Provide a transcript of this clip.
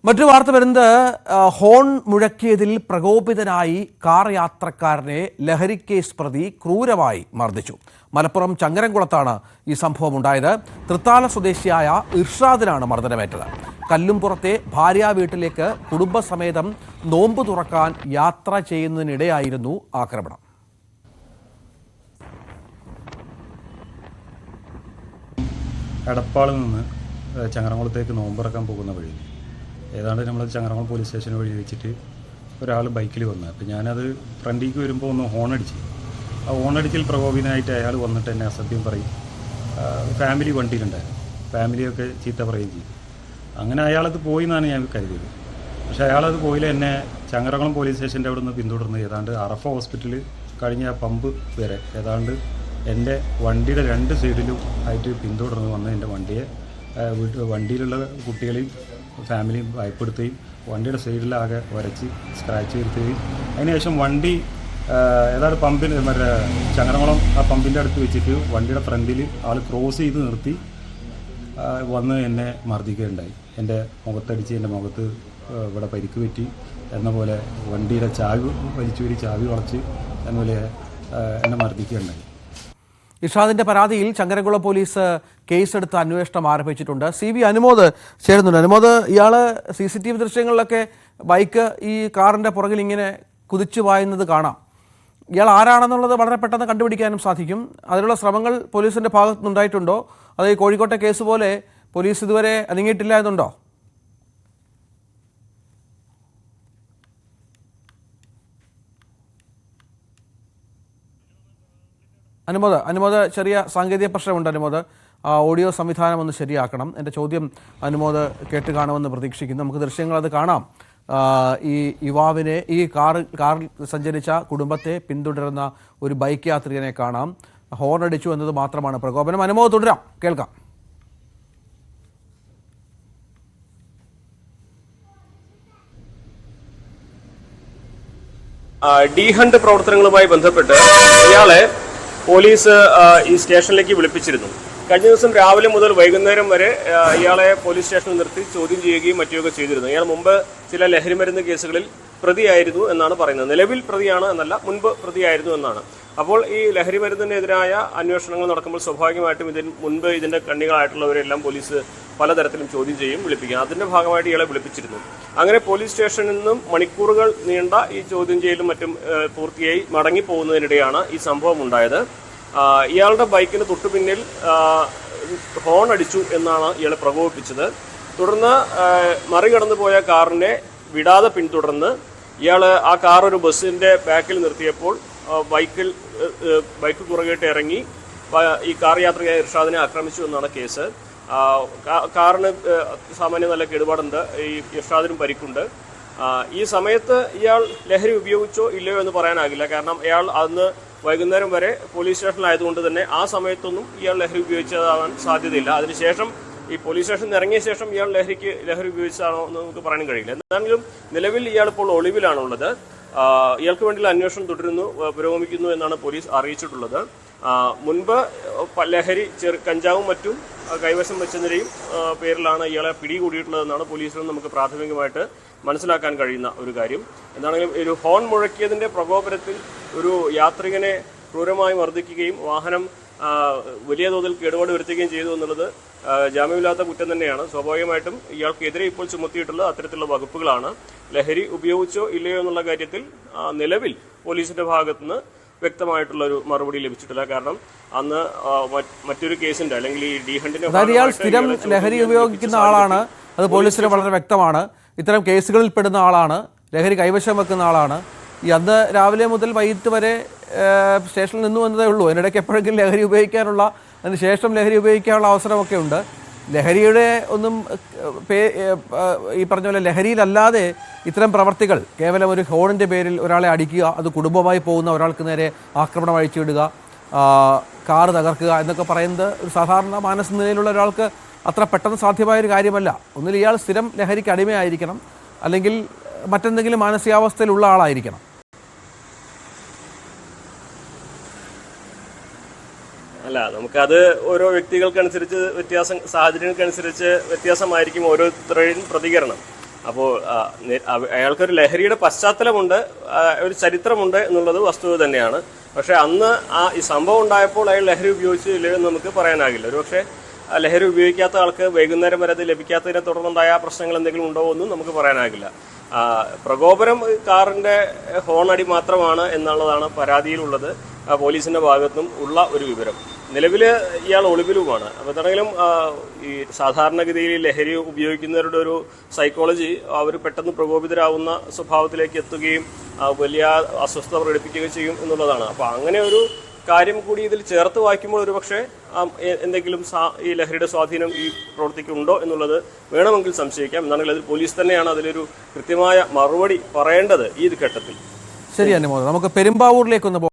മറ്റൊരു വാർത്ത വരുന്നത് ഹോൺ മുഴക്കിയതിൽ പ്രകോപിതനായി കാർ യാത്രക്കാരനെ ലഹരിക്കേസ് പ്രതി ക്രൂരമായി മർദ്ദിച്ചു. മലപ്പുറം ചങ്ങരംകുളത്താണ് ഈ സംഭവം ഉണ്ടായത്. തൃത്താല സ്വദേശിയായ ഇർഷാദിനാണ് മർദ്ദനമേറ്റത്. കല്ലുംപുറത്തെ ഭാര്യാ വീട്ടിലേക്ക് കുടുംബസമേതം നോമ്പ് തുറക്കാൻ യാത്ര ചെയ്യുന്നതിനിടെയായിരുന്നു ആക്രമണം. എടപ്പാളിൽ നിന്ന് ചങ്ങരംകുളത്തേക്ക് നോമ്പുറക്കാൻ പോകുന്ന വഴി ഏതാണ്ട് നമ്മൾ ചങ്ങരംകുളം പോലീസ് സ്റ്റേഷന് വഴി വെച്ചിട്ട് ഒരാൾ ബൈക്കിൽ വന്നു. അപ്പോൾ ഞാനത് ഫ്രണ്ടിലേക്ക് വരുമ്പോൾ ഒന്ന് ഹോണടിച്ച്, ആ ഹോണടിച്ചിൽ പ്രകോപിതനായിട്ട് അയാൾ വന്നിട്ട് എന്നെ അസഭ്യം പറയും. ഫാമിലി വണ്ടിയിലുണ്ടായിരുന്നു, ഫാമിലിയൊക്കെ ചീത്ത പറയുകയും ചെയ്യും. അങ്ങനെ അയാളത് പോയി എന്നാണ് ഞാൻ കരുതിയത്. പക്ഷേ അയാളത് പോയില്ല. എന്നെ ചങ്ങരംകുളം പോലീസ് സ്റ്റേഷൻ്റെ അവിടെ നിന്ന് പിന്തുടർന്ന് ഏതാണ്ട് അറഫ ഹോസ്പിറ്റൽ കഴിഞ്ഞ പമ്പ് വരെ ഏതാണ്ട് എൻ്റെ വണ്ടിയുടെ രണ്ട് സൈഡിലും ആയിട്ട് പിന്തുടർന്ന് വന്ന് എൻ്റെ വണ്ടിയിലുള്ള കുട്ടികളെയും ഫാമിലിയും ഭയപ്പെടുത്തുകയും വണ്ടിയുടെ സൈഡിലാകെ വരച്ച് സ്ക്രാച്ച് വരുത്തുകയും അതിനുശേഷം വണ്ടി ഏതാണ്ട് പമ്പിന് മറ്റേ ചങ്ങരംകുളം ആ പമ്പിൻ്റെ അടുത്ത് വെച്ചിട്ട് വണ്ടിയുടെ ഫ്രണ്ടിൽ ആൾ ക്രോസ് ചെയ്ത് നിർത്തി വന്ന് എന്നെ മർദ്ദിക്കുകയുണ്ടായി. എൻ്റെ മുഖത്തടിച്ച് എൻ്റെ മുഖത്ത് ഇവിടെ പരിക്ക് പറ്റി എന്ന പോലെ വണ്ടിയുടെ ചാവി വലിച്ചൂരി ചാവി വളച്ച് എന്നപോലെ എന്നെ മർദ്ദിക്കുകയുണ്ടായി. ഇർഷാദിന്റെ പരാതിയിൽ ചങ്ങരംകുളം പോലീസ് കേസെടുത്ത് അന്വേഷണം ആരംഭിച്ചിട്ടുണ്ട്. CB അനുമോദ് ചേരുന്നുണ്ട്. അനുമോദ്, ഇയാള് CCTV ദൃശ്യങ്ങളിലൊക്കെ ബൈക്ക് ഈ കാറിന്റെ പുറകിൽ ഇങ്ങനെ കുതിച്ചു പായുന്നത് കാണാം. ഇയാൾ ആരാണെന്നുള്ളത് വളരെ പെട്ടെന്ന് കണ്ടുപിടിക്കാനും സാധിക്കും. അതിനുള്ള ശ്രമങ്ങൾ പോലീസിന്റെ ഭാഗത്തുനിന്നുണ്ടായിട്ടുണ്ടോ? അത് ഈ കോഴിക്കോട്ടെ കേസ് പോലെ പോലീസ് ഇതുവരെ അനങ്ങിയിട്ടില്ല എന്നുണ്ടോ? അനുമോദ് ചെറിയ സാങ്കേതിക പ്രശ്നമുണ്ട്. അനുമോദ്, ഓഡിയോ സംവിധാനം ഒന്ന് ശരിയാക്കണം. എൻ്റെ ചോദ്യം അനുമോദ് കേട്ട് കാണുമെന്ന് പ്രതീക്ഷിക്കുന്നു. നമുക്ക് ദൃശ്യങ്ങൾ അത് കാണാം. ഈ യുവാവിനെ, ഈ കാറിൽ സഞ്ചരിച്ച കുടുംബത്തെ പിന്തുടരുന്ന ഒരു ബൈക്ക് യാത്രികനെ കാണാം. ഹോൺ അടിച്ചു എന്നത് മാത്രമാണ് പ്രകോപനം. അനുമോദ് തുടരാം, കേൾക്കാം. ഡി ഹണ്ട് പ്രവർത്തനങ്ങളുമായി ബന്ധപ്പെട്ട് ഇയാളെ പോലീസ് ഈ സ്റ്റേഷനിലേക്ക് വിളിപ്പിച്ചിരുന്നു. കഴിഞ്ഞ ദിവസം രാവിലെ മുതൽ വൈകുന്നേരം വരെ ഇയാളെ പോലീസ് സ്റ്റേഷനിൽ നിർത്തി ചോദ്യം ചെയ്യുകയും മറ്റുമൊക്കെ ചെയ്തിരുന്നു. ഇയാൾ മുമ്പ് ചില ലഹരിമരുന്ന് കേസുകളിൽ പ്രതിയായിരുന്നു എന്നാണ് പറയുന്നത്. നിലവിൽ പ്രതിയാണ് എന്നല്ല, മുൻപ് പ്രതിയായിരുന്നു എന്നാണ്. അപ്പോൾ ഈ ലഹരിമരുന്നിനെതിരായ അന്വേഷണങ്ങൾ നടക്കുമ്പോൾ സ്വാഭാവികമായിട്ടും മുൻപ് ഇതിന്റെ കണ്ണികളായിട്ടുള്ളവരെല്ലാം പോലീസ് പലതരത്തിലും ചോദ്യം ചെയ്യും, വിളിപ്പിക്കും. അതിന്റെ ഭാഗമായിട്ട് ഇയാളെ വിളിപ്പിച്ചിരുന്നു. അങ്ങനെ പോലീസ് സ്റ്റേഷനിൽ നിന്നും മണിക്കൂറുകൾ നീണ്ട ഈ ചോദ്യം ചെയ്യലും മറ്റും പൂർത്തിയായി മടങ്ങിപ്പോകുന്നതിനിടെയാണ് ഈ സംഭവം ഉണ്ടായത്. ഇയാളുടെ ബൈക്കിന് തൊട്ടുപിന്നിൽ ഹോൺ അടിച്ചു എന്നാണ് ഇയാളെ പ്രകോപിപ്പിച്ചത്. തുടർന്ന് മറികടന്നു പോയ കാറിനെ വിടാതെ പിന്തുടർന്ന് ഇയാൾ ആ കാർ ഒരു ബസ്സിന്റെ ബാക്കിൽ നിർത്തിയപ്പോൾ ബൈക്ക് പുറകേട്ട് ഇറങ്ങി ഈ കാർ യാത്രികയായ ഇർഷാദിനെ ആക്രമിച്ചു എന്നാണ് കേസ്. കാറിന് സാമാന്യം നല്ല കേടുപാടുണ്ട്, ഈ ഇർഷാദിനും പരിക്കുണ്ട്. ഈ സമയത്ത് ഇയാൾ ലഹരി ഉപയോഗിച്ചോ ഇല്ലയോ എന്ന് പറയാനാകില്ല. കാരണം ഇയാൾ അന്ന് വൈകുന്നേരം വരെ പോലീസ് സ്റ്റേഷനിലായതുകൊണ്ട് തന്നെ ആ സമയത്തൊന്നും ഇയാൾ ലഹരി ഉപയോഗിച്ചതാവാൻ സാധ്യതയില്ല. അതിനുശേഷം ഈ പോലീസ് സ്റ്റേഷനിൽ ഇറങ്ങിയ ശേഷം ഇയാൾ ലഹരി ഉപയോഗിച്ചതാണോ എന്ന് നമുക്ക് പറയാനും കഴിയില്ല. എന്താണെങ്കിലും നിലവിൽ ഇയാൾ ഇപ്പോൾ ഒളിവിലാണുള്ളത്. ഇയാൾക്ക് വേണ്ടിയുള്ള അന്വേഷണം തുടരുന്നു, പുരോഗമിക്കുന്നു എന്നാണ് പോലീസ് അറിയിച്ചിട്ടുള്ളത്. മുൻപ് ലഹരി കഞ്ചാവും മറ്റും കൈവശം വെച്ചതിന്റെയും പേരിലാണ് ഇയാളെ പിടികൂടിയിട്ടുള്ളതെന്നാണ് പോലീസിൽ നിന്ന് നമുക്ക് പ്രാഥമികമായിട്ട് മനസ്സിലാക്കാൻ കഴിയുന്ന ഒരു കാര്യം. എന്താണെങ്കിലും ഒരു ഹോൺ മുഴക്കിയതിന്റെ പ്രകോപനത്തിൽ ഒരു യാത്രികനെ ക്രൂരമായി മർദ്ദിക്കുകയും വാഹനം വലിയ തോതിൽ കേടുപാട് വരുത്തുകയും ചെയ്തു എന്നുള്ളത് ജാമ്യമില്ലാത്ത കുറ്റം തന്നെയാണ്. സ്വാഭാവികമായിട്ടും ഇയാൾക്കെതിരെ ഇപ്പോൾ ചുമത്തിയിട്ടുള്ള അത്തരത്തിലുള്ള വകുപ്പുകളാണ്. ലഹരി ഉപയോഗിച്ചോ ഇല്ലയോ എന്നുള്ള കാര്യത്തിൽ നിലവിൽ പോലീസിന്റെ ഭാഗത്തുനിന്ന് വ്യക്തമായിട്ടുള്ള ഒരു മറുപടി ലഭിച്ചിട്ടില്ല. കാരണം അന്ന് മറ്റൊരു കേസിന്റെ അല്ലെങ്കിൽ ഈ ഡി ഹണ്ടിന്റെ സ്ഥിരം ലഹരി ഉപയോഗിക്കുന്ന ആളാണ്, അത് പോലീസിന് വളരെ വ്യക്തമാണ്. ഇത്തരം കേസുകളിൽ പെടുന്ന ആളാണ്, ലഹരി കൈവശം വെക്കുന്ന ആളാണ്. ഈ അന്ന് രാവിലെ മുതൽ വൈകിട്ട് വരെ സ്റ്റേഷനിൽ നിന്നു വന്നതേ ഉള്ളൂ. അതിനിടയ്ക്ക് എപ്പോഴെങ്കിലും ലഹരി ഉപയോഗിക്കാനുള്ള, അതിന് ശേഷം ലഹരി ഉപയോഗിക്കാനുള്ള അവസരമൊക്കെ ഉണ്ട്. ലഹരിയുടെ ഒന്നും ഈ പറഞ്ഞ പോലെ ലഹരിയിലല്ലാതെ ഇത്തരം പ്രവർത്തികൾ, കേവലം ഒരു ഹോണിൻ്റെ പേരിൽ ഒരാളെ അടിക്കുക, അത് കുടുംബമായി പോകുന്ന ഒരാൾക്ക് നേരെ ആക്രമണം അഴിച്ചുവിടുക, കാറ് തകർക്കുക എന്നൊക്കെ പറയുന്നത് ഒരു സാധാരണ മാനസിക നിലയിലുള്ള ഒരാൾക്ക് അത്ര പെട്ടെന്ന് സാധ്യമായൊരു കാര്യമല്ല. ഒന്നിൽ ഇയാൾ സ്ഥിരം ലഹരിക്ക് അടിമയായിരിക്കണം, അല്ലെങ്കിൽ മറ്റെന്തെങ്കിലും മാനസികാവസ്ഥയിലുള്ള ആളായിരിക്കണം. അല്ല, നമുക്കത് ഓരോ വ്യക്തികൾക്കനുസരിച്ച് സാഹചര്യങ്ങൾക്കനുസരിച്ച് വ്യത്യാസമായിരിക്കും ഓരോരുത്തരുടെയും പ്രതികരണം. അപ്പോൾ അയാൾക്കൊരു ലഹരിയുടെ പശ്ചാത്തലമുണ്ട്, ഒരു ചരിത്രമുണ്ട് എന്നുള്ളത് വസ്തുത തന്നെയാണ്. പക്ഷേ അന്ന് ഈ സംഭവം ഉണ്ടായപ്പോൾ അയാൾ ലഹരി ഉപയോഗിച്ചില്ല എന്ന് നമുക്ക് പറയാനാകില്ല. ഒരുപക്ഷെ ലഹരി ഉപയോഗിക്കാത്ത ആൾക്ക് വൈകുന്നേരം വരെ അത് ലഭിക്കാത്തതിനെ തുടർന്നുണ്ടായ പ്രശ്നങ്ങൾ എന്തെങ്കിലും ഉണ്ടോ എന്നും നമുക്ക് പറയാനാകില്ല. പ്രകോപനം കാറിന്റെ ഹോൺ അടി മാത്രമാണ് എന്നുള്ളതാണ് പരാതിയിലുള്ളത്, പോലീസിന്റെ ഭാഗത്തും ഉള്ള ഒരു വിവരം. നിലവിൽ ഇയാൾ ഒളിവിലുമാണ്. അപ്പോൾ എന്താണെങ്കിലും ഈ സാധാരണഗതിയിൽ ലഹരി ഉപയോഗിക്കുന്നവരുടെ ഒരു സൈക്കോളജി അവർ പെട്ടെന്ന് പ്രകോപിതരാകുന്ന സ്വഭാവത്തിലേക്ക് എത്തുകയും വലിയ അസ്വസ്ഥത പ്രകടിപ്പിക്കുകയും ചെയ്യും എന്നുള്ളതാണ്. അപ്പോൾ അങ്ങനെ ഒരു കാര്യം കൂടി ഇതിൽ ചേർത്ത് വായിക്കുമ്പോൾ ഒരുപക്ഷെ എന്തെങ്കിലും ഈ ലഹരിയുടെ സ്വാധീനം ഈ പ്രവൃത്തിക്കുണ്ടോ എന്നുള്ളത് വേണമെങ്കിൽ സംശയിക്കാം. എന്നാണെങ്കിൽ അതിൽ പോലീസ് തന്നെയാണ് അതിലൊരു കൃത്യമായ മറുപടി പറയേണ്ടത് ഈ ഘട്ടത്തിൽ. ശരിയാണ്. നമുക്ക് പെരുമ്പാവൂരിലേക്കൊന്ന്